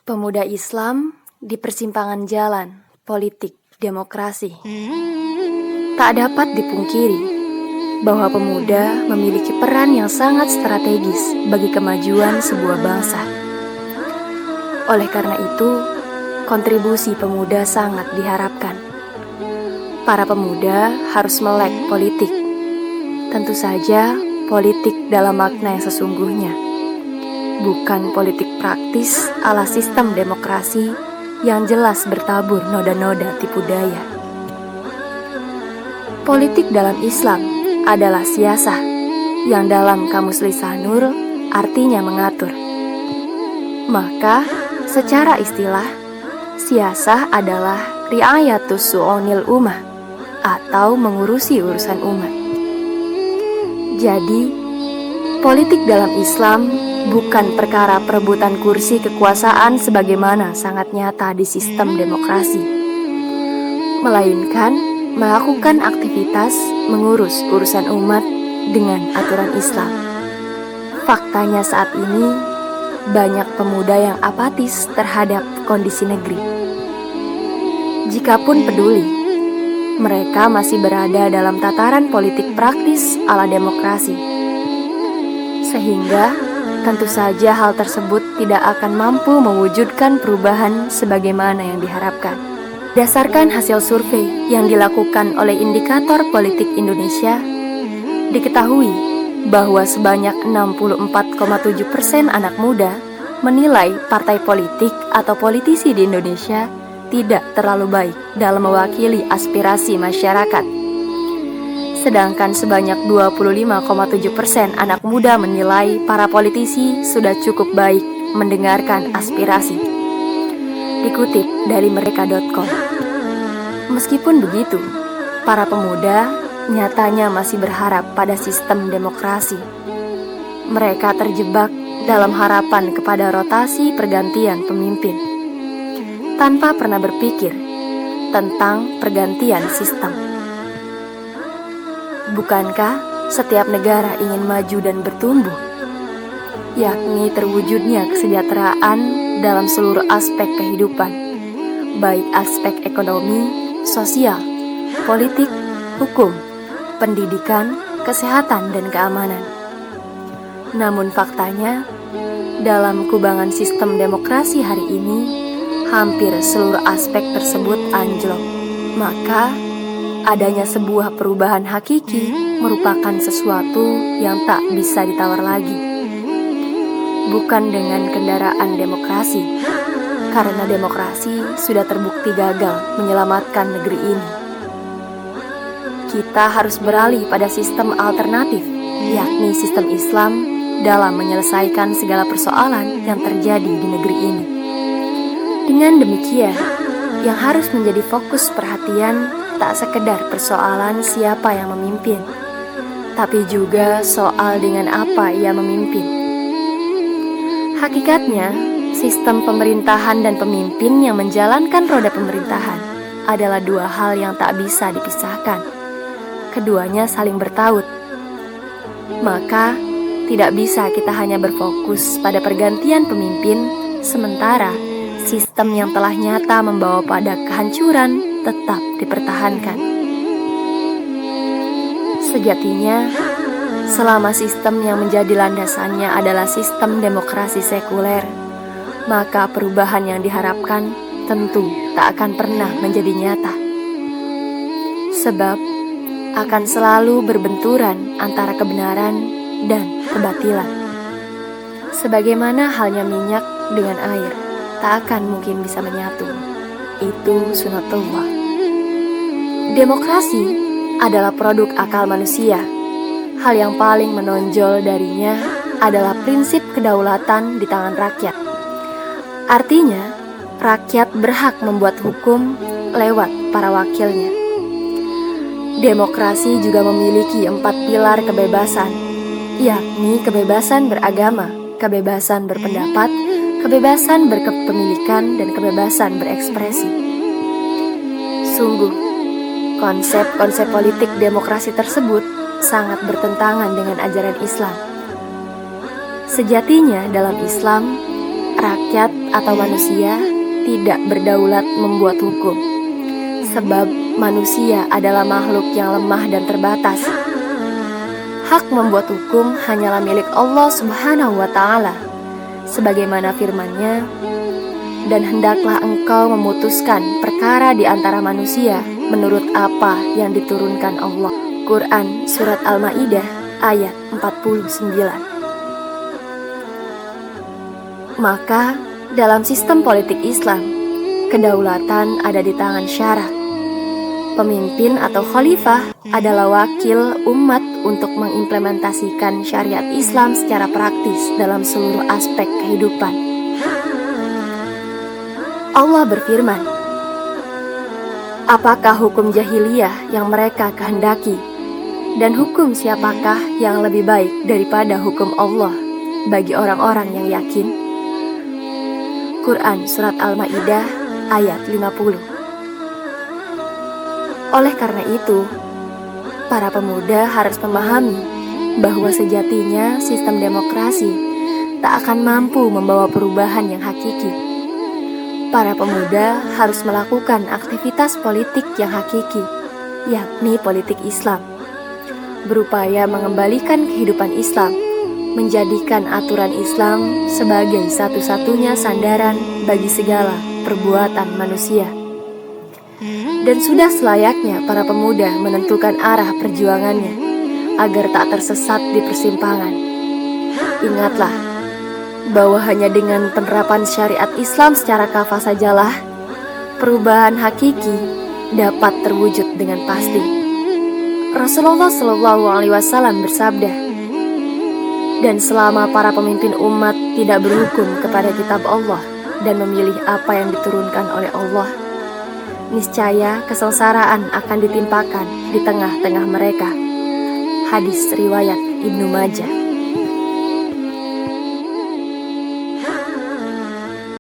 Pemuda Islam di persimpangan jalan politik demokrasi. Tak dapat dipungkiri bahwa pemuda memiliki peran yang sangat strategis bagi kemajuan sebuah bangsa. Oleh karena itu, kontribusi pemuda sangat diharapkan. Para pemuda harus melek politik. Tentu saja, politik dalam makna yang sesungguhnya. Bukan politik praktis ala sistem demokrasi yang jelas bertabur noda-noda tipu daya. Politik dalam Islam adalah siasah, yang dalam Kamus Lisan Nur artinya mengatur. Maka, secara istilah, siasah adalah riayatus su'unil ummah, atau mengurusi urusan umat. Jadi, politik dalam Islam bukan perkara perebutan kursi kekuasaan sebagaimana sangat nyata di sistem demokrasi, melainkan melakukan aktivitas mengurus urusan umat dengan aturan Islam. Faktanya saat ini, banyak pemuda yang apatis terhadap kondisi negeri. Jikapun peduli, mereka masih berada dalam tataran politik praktis ala demokrasi. Sehingga, tentu saja hal tersebut tidak akan mampu mewujudkan perubahan sebagaimana yang diharapkan. Berdasarkan hasil survei yang dilakukan oleh Indikator Politik Indonesia, diketahui bahwa sebanyak 64,7% anak muda menilai partai politik atau politisi di Indonesia tidak terlalu baik dalam mewakili aspirasi masyarakat. Sedangkan sebanyak 25,7% anak muda menilai para politisi sudah cukup baik mendengarkan aspirasi. Dikutip dari mereka.com. Meskipun begitu, para pemuda nyatanya masih berharap pada sistem demokrasi. Mereka terjebak dalam harapan kepada rotasi pergantian pemimpin, tanpa pernah berpikir tentang pergantian sistem. Bukankah setiap negara ingin maju dan bertumbuh, yakni terwujudnya kesejahteraan dalam seluruh aspek kehidupan, baik aspek ekonomi, sosial, politik, hukum, pendidikan, kesehatan, dan keamanan. Namun faktanya, dalam kubangan sistem demokrasi hari ini, hampir seluruh aspek tersebut anjlok. Maka, adanya sebuah perubahan hakiki merupakan sesuatu yang tak bisa ditawar lagi. Bukan dengan kendaraan demokrasi, karena demokrasi sudah terbukti gagal menyelamatkan negeri ini. Kita harus beralih pada sistem alternatif, yakni sistem Islam dalam menyelesaikan segala persoalan yang terjadi di negeri ini. Dengan demikian, yang harus menjadi fokus perhatian tak sekedar persoalan siapa yang memimpin, tapi juga soal dengan apa ia memimpin. Hakikatnya, sistem pemerintahan dan pemimpin yang menjalankan roda pemerintahan adalah dua hal yang tak bisa dipisahkan. Keduanya saling bertaut. Maka, tidak bisa kita hanya berfokus pada pergantian pemimpin, sementara sistem yang telah nyata membawa pada kehancuran tetap dipertahankan. Sejatinya, selama sistem yang menjadi landasannya adalah sistem demokrasi sekuler, maka perubahan yang diharapkan tentu tak akan pernah menjadi nyata. Sebab akan selalu berbenturan antara kebenaran dan kebatilan. Sebagaimana halnya minyak dengan air, tak akan mungkin bisa menyatu. Itu sunatullah. Demokrasi adalah produk akal manusia. Hal yang paling menonjol darinya adalah prinsip kedaulatan di tangan rakyat. Artinya, rakyat berhak membuat hukum lewat para wakilnya. Demokrasi juga memiliki 4 pilar kebebasan, yakni kebebasan beragama, kebebasan berpendapat, kebebasan berkepemilikan, dan kebebasan berekspresi. Sungguh, konsep-konsep politik demokrasi tersebut sangat bertentangan dengan ajaran Islam. Sejatinya dalam Islam, rakyat atau manusia tidak berdaulat membuat hukum, sebab manusia adalah makhluk yang lemah dan terbatas. Hak membuat hukum hanyalah milik Allah Subhanahu wa Ta'ala, sebagaimana firman-Nya, "Dan hendaklah engkau memutuskan perkara di antara manusia menurut apa yang diturunkan Allah." Quran Surat Al-Ma'idah ayat 49. Maka dalam sistem politik Islam, kedaulatan ada di tangan syara. Pemimpin atau khalifah adalah wakil umat untuk mengimplementasikan syariat Islam secara praktis dalam seluruh aspek kehidupan. Allah berfirman, "Apakah hukum jahiliyah yang mereka kehendaki? Dan hukum siapakah yang lebih baik daripada hukum Allah bagi orang-orang yang yakin?" Quran Surat Al-Ma'idah ayat 50. Oleh karena itu, para pemuda harus memahami bahwa sejatinya sistem demokrasi tak akan mampu membawa perubahan yang hakiki. Para pemuda harus melakukan aktivitas politik yang hakiki, yakni politik Islam, berupaya mengembalikan kehidupan Islam, menjadikan aturan Islam sebagai satu-satunya sandaran bagi segala perbuatan manusia. Dan sudah selayaknya para pemuda menentukan arah perjuangannya agar tak tersesat di persimpangan. Ingatlah bahwa hanya dengan penerapan syariat Islam secara kafah sajalah perubahan hakiki dapat terwujud dengan pasti. Rasulullah SAW bersabda, "Dan selama para pemimpin umat tidak berhukum kepada kitab Allah dan memilih apa yang diturunkan oleh Allah, niscaya kesengsaraan akan ditimpakan di tengah-tengah mereka." Hadis riwayat Ibnu Majah.